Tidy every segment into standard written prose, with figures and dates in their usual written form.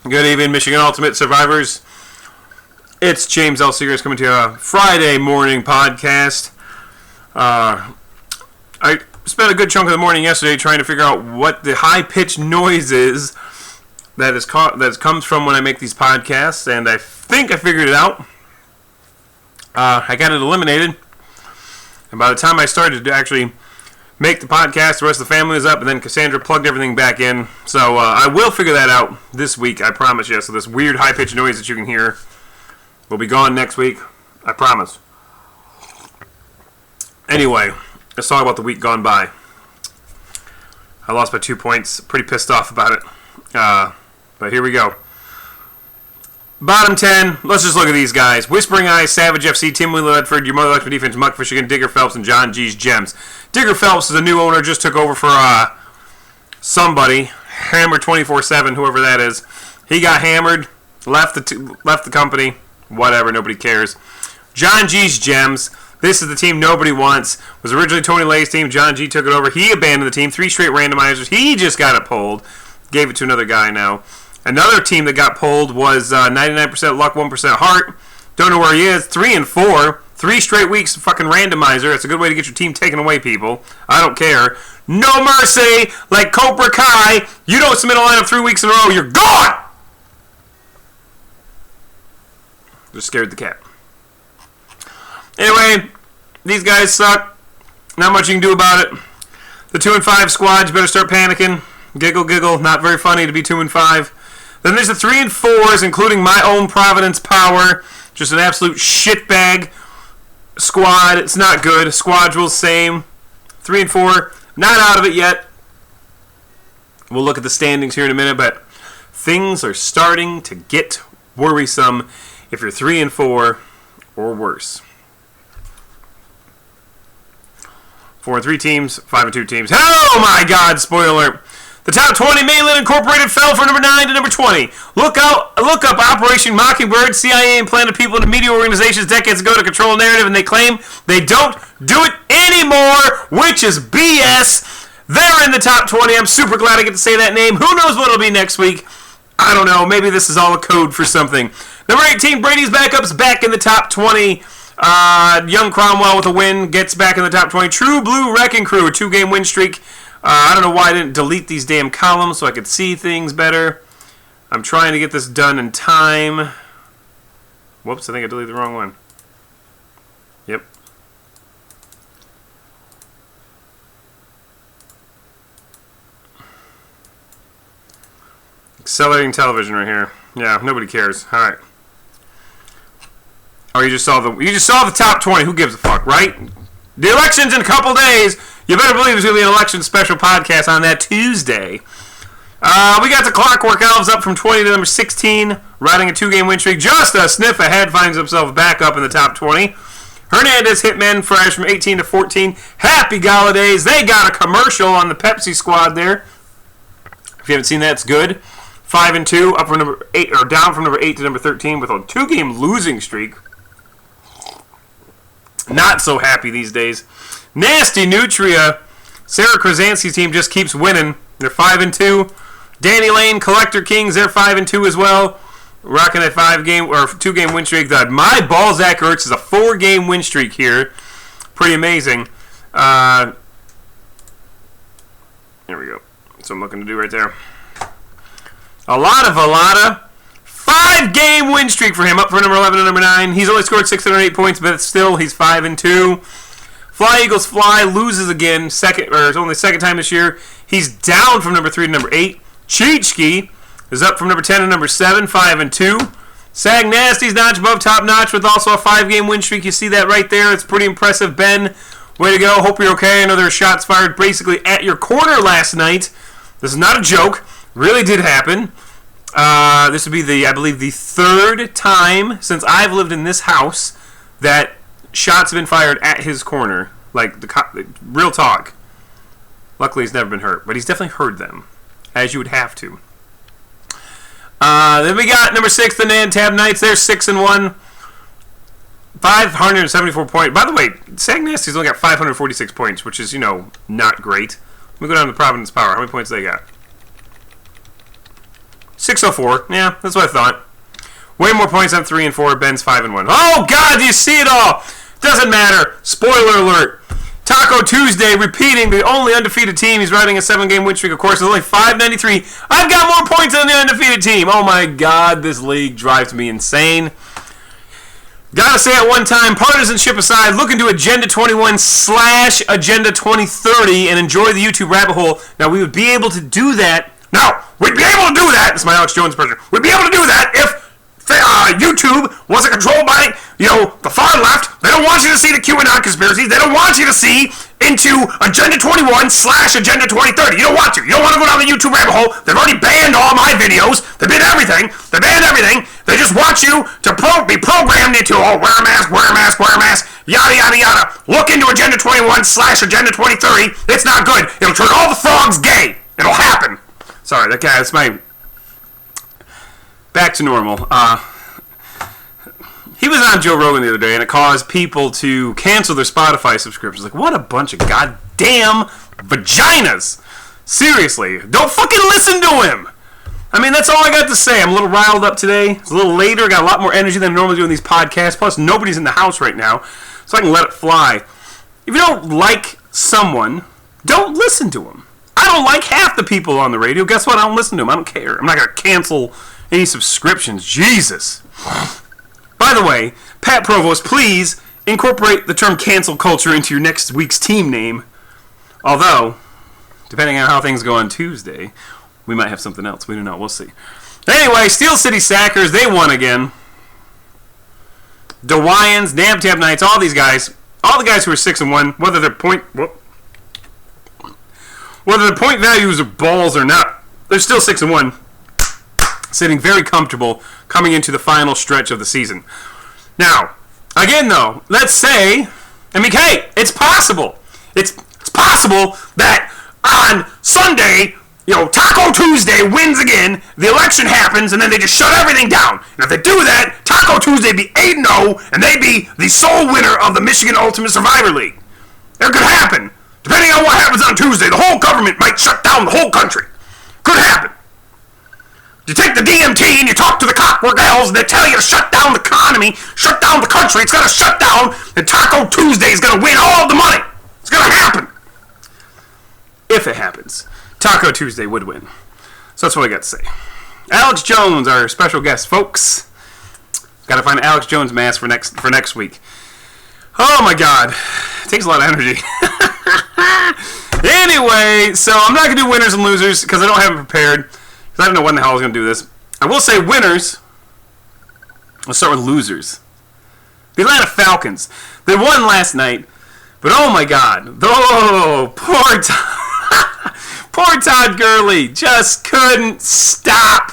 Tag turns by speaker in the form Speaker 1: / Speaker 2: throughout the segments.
Speaker 1: Good evening, Michigan Ultimate Survivors. It's James L. Seegers coming to you a Friday morning podcast. I spent a good chunk of the morning yesterday trying to figure out what the high-pitched noise is that comes from when I make these podcasts, and I think I figured it out. I got it eliminated, and by the time I started to actually make the podcast, the rest of the family was up, and then Cassandra plugged everything back in. So I will figure that out this week, I promise you. So this weird high-pitched noise that you can hear will be gone next week, I promise. Anyway, let's talk about the week gone by. I lost by 2 points. Pretty pissed off about it. But here we go. Bottom 10, let's just look at these guys. Whispering Eyes, Savage FC, Tim Wheeler Ledford, Your Mother Likes My Defense, Muck Michigan, Digger Phelps, and John G's Gems. Digger Phelps is a new owner, just took over for somebody, Hammer 24/7, whoever that is. He got hammered, left the company, whatever, nobody cares. John G's Gems, this is the team nobody wants. Was originally Tony Lay's team, John G took it over, he abandoned the team, 3 straight randomizers, he just got it pulled, gave it to another guy now. Another team that got pulled was 99% luck, 1% heart. Don't know where he is. 3-4. 3 straight weeks of fucking randomizer. It's a good way to get your team taken away, people. I don't care. No mercy. Like Cobra Kai. You don't submit a lineup 3 weeks in a row, you're gone! Just scared the cat. Anyway, these guys suck. Not much you can do about it. The 2-5 squad, you better start panicking. Giggle, giggle. Not very funny to be 2-5. Then there's the 3-4s, including my own Providence Power. Just an absolute shitbag squad. It's not good. Squad rules same. 3-4. Not out of it yet. We'll look at the standings here in a minute, but things are starting to get worrisome if you're 3-4 or worse. 4-3 teams, 5-2 teams. Oh my God! Spoiler alert. The top 20 Mainland Incorporated fell from number 9 to number 20. Look up Operation Mockingbird. CIA implanted people into media organizations decades ago to control a narrative, and they claim they don't do it anymore, which is BS. They're in the top 20. I'm super glad I get to say that name. Who knows what it'll be next week? I don't know. Maybe this is all a code for something. Number 18, Brady's Backup's back in the top 20. Young Cromwell with a win gets back in the top 20. True Blue Wrecking Crew, a 2-game win streak. I don't know why I didn't delete these damn columns so I could see things better. I'm trying to get this done in time. Whoops, I think I deleted the wrong one. Yep. Accelerating television right here. Yeah, nobody cares. All right. Oh, you just saw the top 20. Who gives a fuck, right? The election's in a couple days. You better believe there's going to be an election special podcast on that Tuesday. We got the Clockwork Elves up from 20 to number 16, riding a 2-game win streak. Just a sniff ahead, finds himself back up in the top 20. Hernandez Hitmen Fresh from 18 to 14. Happy Holidays. They got a commercial on the Pepsi squad there. If you haven't seen that, it's good. 5-2, up from number 8 or down from number 8 to number 13 with a 2-game losing streak. Not so happy these days. Nasty Nutria. Sarah Krasansky's team just keeps winning. They're 5-2. Danny Lane, Collector Kings, they're 5-2 as well. Rocking a 5-game or 2-game win streak. My Balzac Ertz is a 4-game win streak here. Pretty amazing. There we go. That's what I'm looking to do right there. A lot of Velada. 5-game win streak for him, up for number 11 and number 9. He's only scored 608 points, but still, he's 5-2. Fly Eagles Fly loses again, it's only the second time this year. He's down from number 3 to number 8. Cheechki is up from number 10 to number 7, 5-2. Sag Nasty's notch above top notch with also a 5-game win streak. You see that right there. It's pretty impressive. Ben, way to go. Hope you're okay. I know there were shots fired basically at your corner last night. This is not a joke. Really did happen. This would be I believe the 3rd time since I've lived in this house that shots have been fired at his corner. Like, real talk. Luckily, he's never been hurt, but he's definitely heard them, as you would have to. Then we got number 6, the Nantab Knights. They're 6-1. 574 points. By the way, Sag Nasty's only got 546 points, which is, not great. Let me go down to Providence Power. How many points they got? 604. Yeah, that's what I thought. Way more points on 3 and 4. Ben's 5 and 1. Oh, God, do you see it all? Doesn't matter. Spoiler alert. Taco Tuesday repeating the only undefeated team. He's riding a 7-game win streak, of course. It's only 593. I've got more points than the undefeated team. Oh, my God, this league drives me insane. Gotta say at one time, partisanship aside, look into Agenda 21 / Agenda 2030 and enjoy the YouTube rabbit hole. Now, we would be able to do that. No, we'd be able to do that. This is my Alex Jones impression. We'd be able to do that if YouTube wasn't controlled by, the far left. They don't want you to see the QAnon conspiracies. They don't want you to see into Agenda 21 / Agenda 2030. You don't want to. You don't want to go down the YouTube rabbit hole. They've already banned all my videos. They banned everything. They just want you to be programmed into, wear a mask, yada, yada, yada. Look into Agenda 21 / Agenda 2030. It's not good. It'll turn all the frogs gay. It'll happen. Sorry, that guy, that's my... Back to normal. He was on Joe Rogan the other day, and it caused people to cancel their Spotify subscriptions. Like, what a bunch of goddamn vaginas. Seriously. Don't fucking listen to him. I mean, that's all I got to say. I'm a little riled up today. It's a little later. Got a lot more energy than I normally do in these podcasts. Plus, nobody's in the house right now, so I can let it fly. If you don't like someone, don't listen to them. I don't like half the people on the radio. Guess what? I don't listen to them. I don't care. I'm not going to cancel any subscriptions. Jesus. By the way, Pat Provost, please incorporate the term cancel culture into your next week's team name. Although, depending on how things go on Tuesday, we might have something else. We don't know. We'll see. Anyway, Steel City Sackers, they won again. DeWians, Nam Tab Knights, all these guys, all the guys who are 6-1, whether their point values are balls or not, they're still 6-1. Sitting very comfortable coming into the final stretch of the season. Now, again though, let's say, hey, it's possible. It's possible that on Sunday, Taco Tuesday wins again, the election happens, and then they just shut everything down. And if they do that, Taco Tuesday be 8-0, and they'd be the sole winner of the Michigan Ultimate Survivor League. It could happen. Depending on what happens on Tuesday, the whole government might shut down the whole country. Could happen. You take the DMT and you talk to the cockwork elves and they tell you to shut down the economy, shut down the country. It's going to shut down, and Taco Tuesday is going to win all the money. It's going to happen. If it happens, Taco Tuesday would win. So that's what I got to say. Alex Jones, our special guest, folks. Got to find an Alex Jones mask for next week. Oh my God, it takes a lot of energy. Anyway, so I'm not going to do winners and losers because I don't have it prepared. I don't know when the hell I was going to do this. I will say winners. Let's start with losers. The Atlanta Falcons. They won last night, but oh my God. Oh, poor Todd Gurley. Just couldn't stop.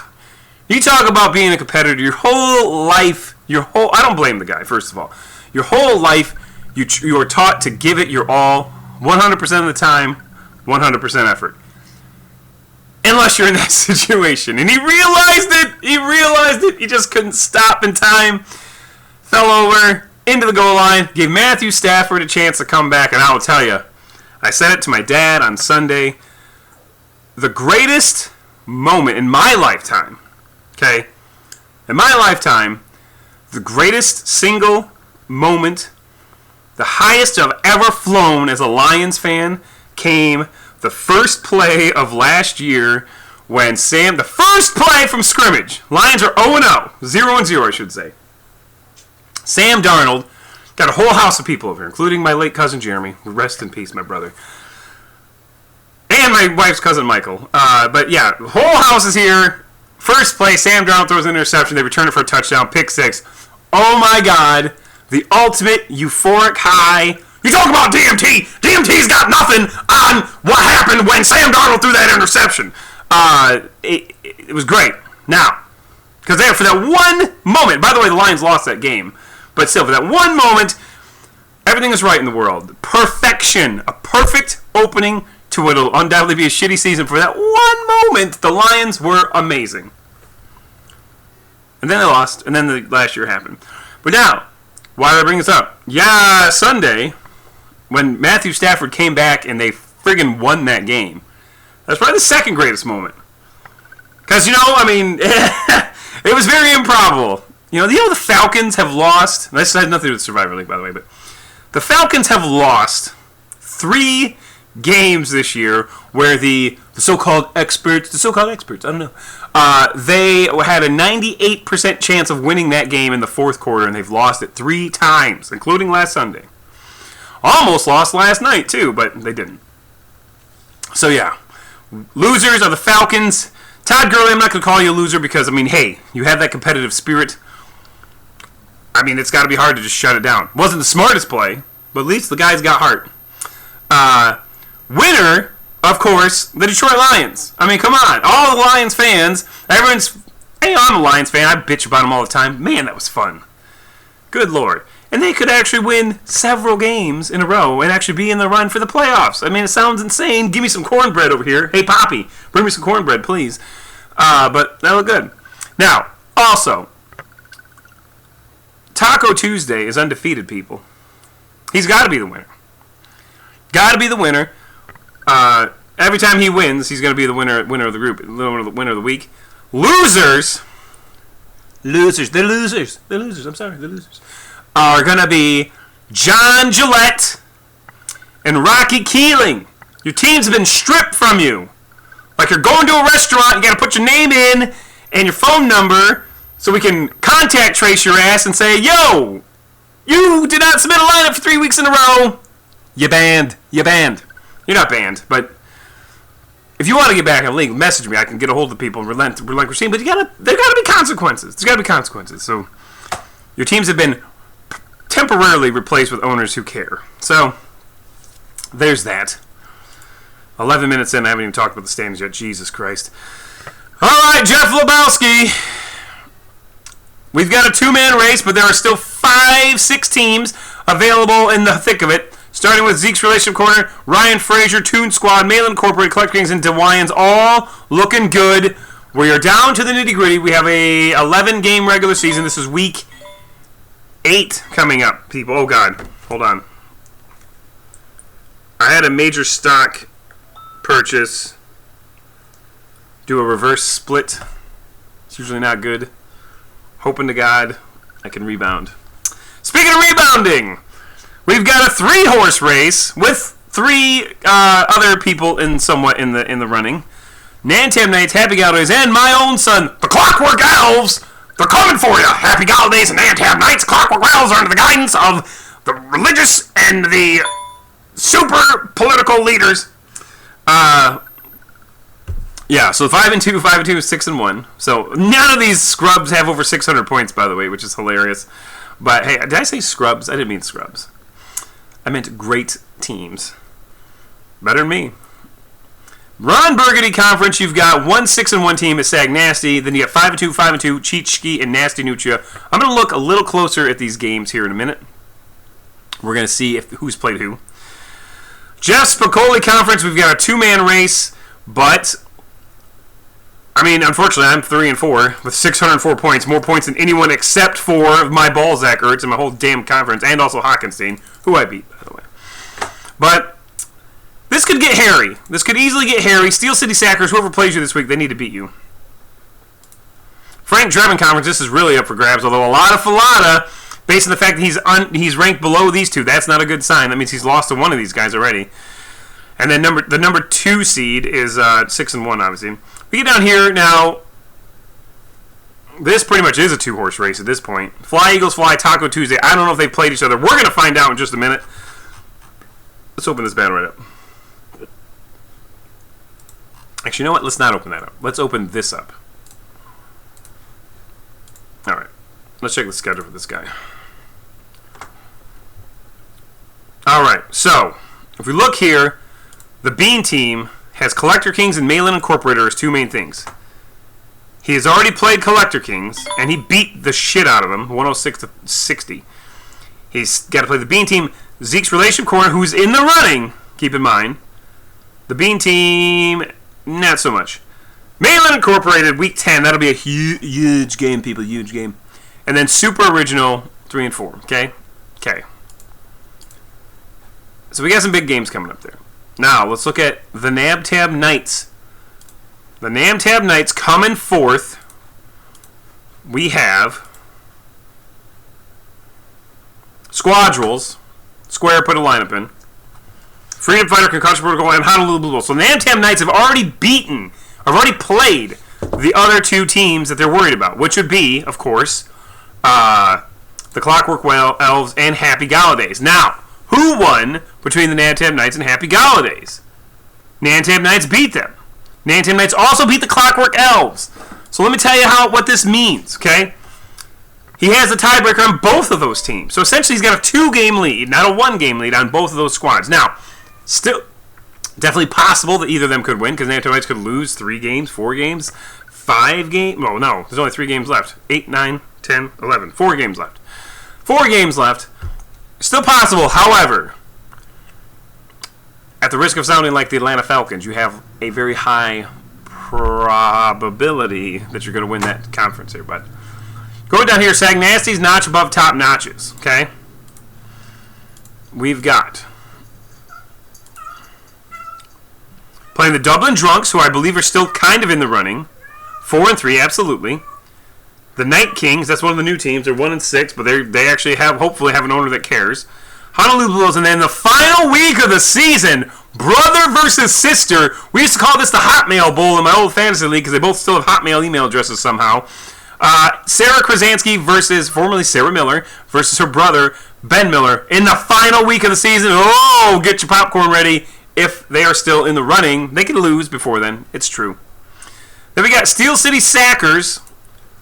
Speaker 1: You talk about being a competitor your whole life. I don't blame the guy, first of all. Your whole life, you are taught to give it your all, 100% of the time, 100% effort. Unless you're in that situation. And he realized it. He just couldn't stop in time. Fell over into the goal line. Gave Matthew Stafford a chance to come back. And I will tell you, I said it to my dad on Sunday. The greatest moment in my lifetime, okay? In my lifetime, the greatest single moment, the highest I've ever flown as a Lions fan, came the first play of last year when the first play from scrimmage, Lions are 0-0, 0-0 I should say. Sam Darnold, got a whole house of people over here, including my late cousin Jeremy, rest in peace, my brother. And my wife's cousin Michael. But yeah, the whole house is here. First play, Sam Darnold throws an interception, they return it for a touchdown, pick 6. Oh my God, the ultimate euphoric high. You talk about DMT. DMT's got nothing on what happened when Sam Darnold threw that interception. It was great. Now, because for that one moment, by the way, the Lions lost that game, but still, for that one moment, everything is right in the world. Perfection. A perfect opening to what will undoubtedly be a shitty season. For that one moment, the Lions were amazing. And then they lost, and then the last year happened. But now, why did I bring this up? Yeah, Sunday, when Matthew Stafford came back and they friggin' won that game. That's probably the second greatest moment. Because, I mean, it was very improbable. The Falcons have lost. This has nothing to do with Survivor League, by the way, but the Falcons have lost 3 games this year where the so-called experts, I don't know, they had a 98% chance of winning that game in the fourth quarter, and they've lost it 3 times, including last Sunday. Almost lost last night, too, but they didn't. So, yeah. Losers are the Falcons. Todd Gurley, I'm not going to call you a loser because, hey, you have that competitive spirit. It's got to be hard to just shut it down. Wasn't the smartest play, but at least the guy's got heart. Winner, of course, the Detroit Lions. Come on. All the Lions fans, everyone's, hey, I'm a Lions fan. I bitch about them all the time. Man, that was fun. Good Lord. And they could actually win several games in a row and actually be in the run for the playoffs. It sounds insane. Give me some cornbread over here. Hey, Poppy, bring me some cornbread, please. But that looked good. Now, also, Taco Tuesday is undefeated, people. He's got to be the winner. Got to be the winner. Every time he wins, he's going to be the winner of the group, the winner of the week. Losers. They're losers. I'm sorry, they're losers. Are going to be John Gillette and Rocky Keeling. Your teams have been stripped from you. Like you're going to a restaurant, you got to put your name in and your phone number so we can contact trace your ass and say, yo, you did not submit a lineup for 3 weeks in a row. You banned. You're not banned, but if you want to get back in the league, message me. I can get a hold of the people and relinquish team. But there got to be consequences. There's got to be consequences. So your teams have been temporarily replaced with owners who care. So there's that. 11 minutes in, I haven't even talked about the standings yet. Jesus Christ. All right, Jeff Lebowski. We've got a 2-man race, but there are still 5-6 teams available in the thick of it. Starting with Zeke's Relationship Corner, Ryan Frazier, Toon Squad, Mail Incorporated, Collector Kings, and DeWyans, all looking good. We are down to the nitty-gritty. We have a 11-game regular season. This is week 8 coming up, people. Oh, God. Hold on. I had a major stock purchase. Do a reverse split. It's usually not good. Hoping to God I can rebound. Speaking of rebounding, we've got a 3-horse race with 3 other people somewhat in the running. Nantam Knights, Happy Holidays, and my own son, the Clockwork Elves. They're coming for you. Happy Holidays and Nantam Knights. Clockwork Elves are under the guidance of the religious and the super political leaders. Yeah, so 5-2, 5-2, 6-1. So none of these scrubs have over 600 points, by the way, which is hilarious. But hey, did I say scrubs? I didn't mean scrubs. I meant great teams. Better than me. Ron Burgundy Conference, you've got 1 6-1 team at Sag Nasty. Then you got 5-2, 5-2, Cheechki, and Nasty Nutria. I'm going to look a little closer at these games here in a minute. We're going to see who's played who. Jeff Spicoli Conference, we've got a 2-man race, but unfortunately, I'm 3-4 with 604 points, more points than anyone except for my Balzac Ertz in my whole damn conference, and also Hockenstein, who I beat, by the way. But this could get hairy. This could easily get hairy. Steel City Sackers, whoever plays you this week, they need to beat you. Frank Drebin Conference, this is really up for grabs, although a lot of Falata, based on the fact that he's ranked below these two, that's not a good sign. That means he's lost to one of these guys already. And then the number 2 seed is 6-1, obviously. We get down here now. This pretty much is a 2-horse race at this point. Fly Eagles Fly, Taco Tuesday. I don't know if they've played each other. We're going to find out in just a minute. Let's open this bad right up. Actually, you know what? Let's not open that up. Let's open this up. All right. Let's check the schedule for this guy. All right. So, if we look here, the Bean team has Collector Kings and Malin Incorporated as 2 main things. He has already played Collector Kings, and he beat the shit out of them, 106-60. He's got to play the Bean team, Zeke's Relationship Corner, who's in the running, keep in mind. The Bean team, not so much. Malin Incorporated, week 10, that'll be a huge game, people, huge game. And then Super Original, 3-4, okay? Okay. So we got some big games coming up there. Now, let's look at the Nab Tab Knights. The Nam-Tab Knights coming fourth. We have Squadrels. Square, put a lineup in. Freedom Fighter, Concussion Protocol, and Honolulu Blue Bulls. So the Nam-Tam Knights have already played the other two teams that they're worried about, which would be, of course, the Clockwork Elves and Happy Galladay. Now, who won between the Nam-Tam Knights and Happy Galladay? Nam-Tam Knights beat them. Nam-Tam Knights also beat the Clockwork Elves. So let me tell you what this means, okay? He has a tiebreaker on both of those teams. So essentially he's got a 2-game lead, not a 1-game lead on both of those squads. Now, still, definitely possible that either of them could win, because Nam-Tam Knights could lose 3 games, 4 games, 5 games. Oh, no, there's only 3 games left. 8, 9, 10, 11. 4 games left. 4 games left. Still possible, however, at the risk of sounding like the Atlanta Falcons, you have a very high probability that you're going to win that conference here. But going down here, Sagnasty's notch above top notches, okay? We've got playing the Dublin Drunks, who I believe are still kind of in the running. 4-3, absolutely. The Night Kings, that's one of the new teams. They're 1-6, but they actually hopefully have an owner that cares. Honolulu Blues, and then the final week of the season, brother versus sister. We used to call this the Hotmail Bowl in my old fantasy league because they both still have Hotmail email addresses somehow. Sarah Krasansky formerly Sarah Miller, versus her brother, Ben Miller, in the final week of the season. Oh, get your popcorn ready. If they are still in the running, they could lose before then. It's true. Then we got Steel City Sackers,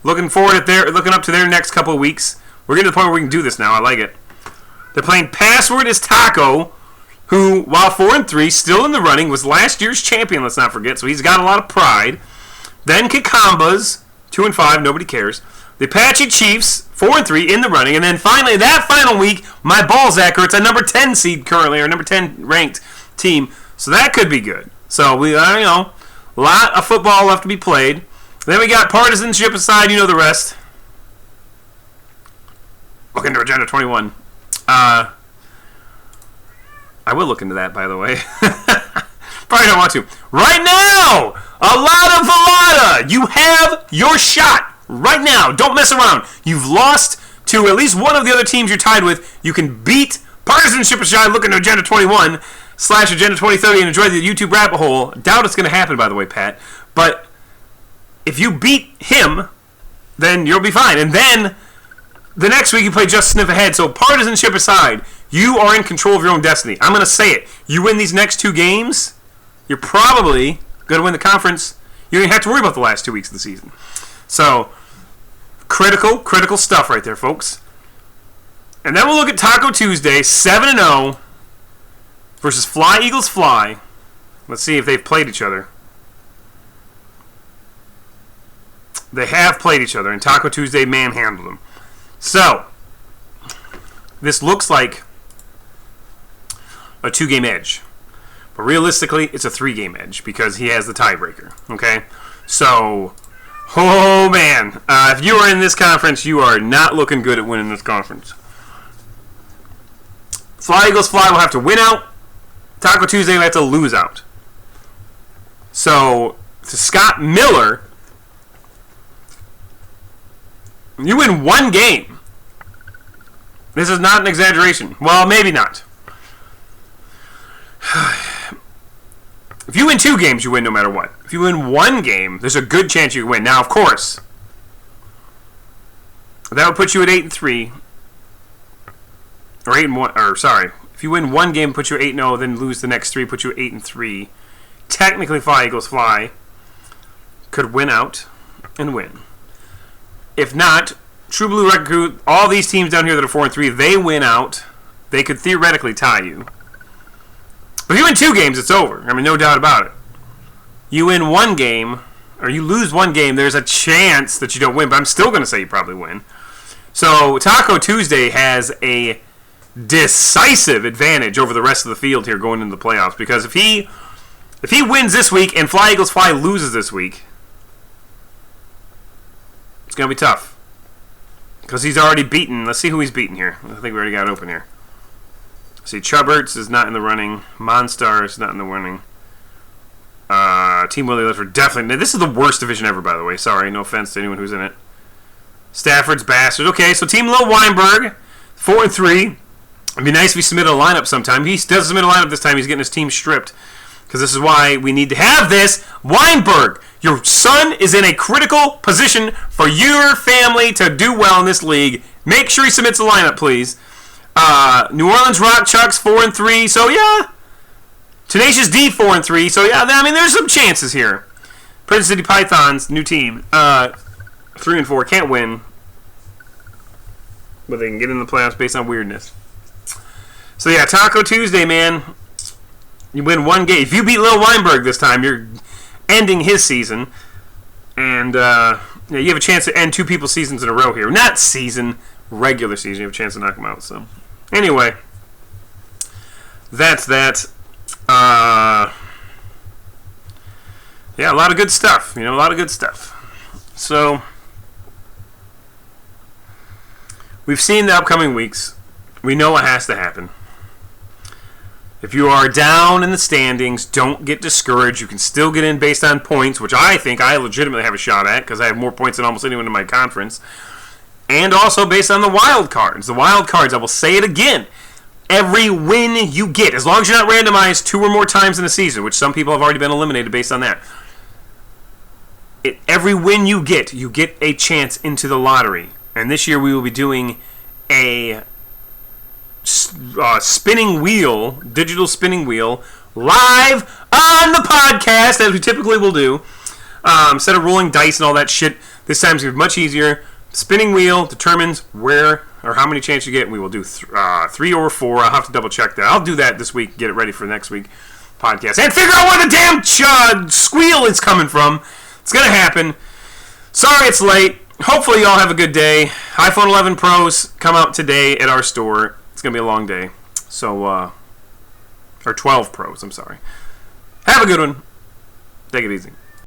Speaker 1: looking up to their next couple of weeks. We're getting to the point where we can do this now. I like it. They're playing Password is Taco, who, while 4-3, still in the running, was last year's champion, let's not forget, so he's got a lot of pride. Then Kikambas, 2-5, nobody cares. The Apache Chiefs, 4-3, in the running. And then finally, that final week, my Balzacker, it's a number 10 seed currently, or number 10 ranked team, so that could be good. So, we, a lot of football left to be played. Then we got partisanship aside, you know the rest. Look into Agenda 21. I will look into that, by the way. Probably don't want to. Right now, Alada Velada, you have your shot. Right now, don't mess around. You've lost to at least one of the other teams you're tied with. You can beat partisanship aside. Look into Agenda 21 / Agenda 2030 and enjoy the YouTube rabbit hole. Doubt it's going to happen, by the way, Pat. But if you beat him, then you'll be fine. And then the next week you play just sniff ahead. So partisanship aside, you are in control of your own destiny. I'm going to say it. You win these next 2 games, you're probably going to win the conference. You don't even have to worry about the last 2 weeks of the season. So, critical stuff right there, folks. And then we'll look at Taco Tuesday, 7-0 versus Fly Eagles Fly. Let's see if they've played each other. They have played each other, and Taco Tuesday manhandled them. So, this looks like a 2-game edge. But realistically, it's a 3-game edge because he has the tiebreaker. Okay? So, oh man. If you are in this conference, you are not looking good at winning this conference. Fly Eagles Fly will have to win out. Taco Tuesday will have to lose out. So, to Scott Miller, you win 1 game. This is not an exaggeration. Well, maybe not. If you win 2 games, you win no matter what. If you win 1 game, there's a good chance you can win. Now, of course, that would put you at 8-3. Or 8-1. Or sorry, if you win 1 game, put you at 8-0, then lose the next 3, put you at 8-3. Technically, Fly Eagles Fly could win out and win. If not, True Blue Record Crew, all these teams down here that are 4-3, they win out. They could theoretically tie you. But if you win 2 games, it's over. I mean, no doubt about it. You win 1 game, or you lose 1 game, there's a chance that you don't win, but I'm still going to say you probably win. So Taco Tuesday has a decisive advantage over the rest of the field here going into the playoffs, because if he wins this week and Fly Eagles Fly loses this week, it's going to be tough. Because he's already beaten. Let's see who he's beaten here. I think we already got it open here. See, Chubberts is not in the running. Monstar is not in the running. Team Willie Lift are definitely... This is the worst division ever, by the way. Sorry, no offense to anyone who's in it. Stafford's Bastards. Okay, so Team Lil Weinberg, 4-3. It'd be nice if he submitted a lineup sometime. He does submit a lineup this time. He's getting his team stripped. Because this is why we need to have this. Weinberg, your son is in a critical position for your family to do well in this league. Make sure he submits a lineup, please. New Orleans Rock Chucks, 4-3. So, yeah. Tenacious D, 4-3. So, yeah, I mean, there's some chances here. Prince City Pythons, new team. 3-4, can't win. But they can get in the playoffs based on weirdness. So, yeah, Taco Tuesday, man. You win one game. If you beat Lil Weinberg this time, you're ending his season. And yeah, you have a chance to end two people's seasons in a row here. Not season, regular season. You have a chance to knock them out. So, anyway, that's that. Yeah, a lot of good stuff. A lot of good stuff. So, we've seen the upcoming weeks. We know what has to happen. If you are down in the standings, don't get discouraged. You can still get in based on points, which I think I legitimately have a shot at because I have more points than almost anyone in my conference. And also based on the wild cards. The wild cards, I will say it again. Every win you get, as long as you're not randomized 2 or more times in a season, which some people have already been eliminated based on that. Every win you get a chance into the lottery. And this year we will be doing a spinning wheel, digital spinning wheel, live on the podcast, as we typically will do. Instead of rolling dice and all that shit, this time's going to be much easier. Spinning wheel determines where or how many chances you get, and we will do 3 or 4. I'll have to double check that. I'll do that this week, get it ready for next week podcast, and figure out where the damn squeal is coming from. It's going to happen. Sorry it's late. Hopefully you all have a good day. iPhone 11 Pros come out today at our store. It's going to be a long day. So, or 12 Pros, I'm sorry. Have a good one. Take it easy.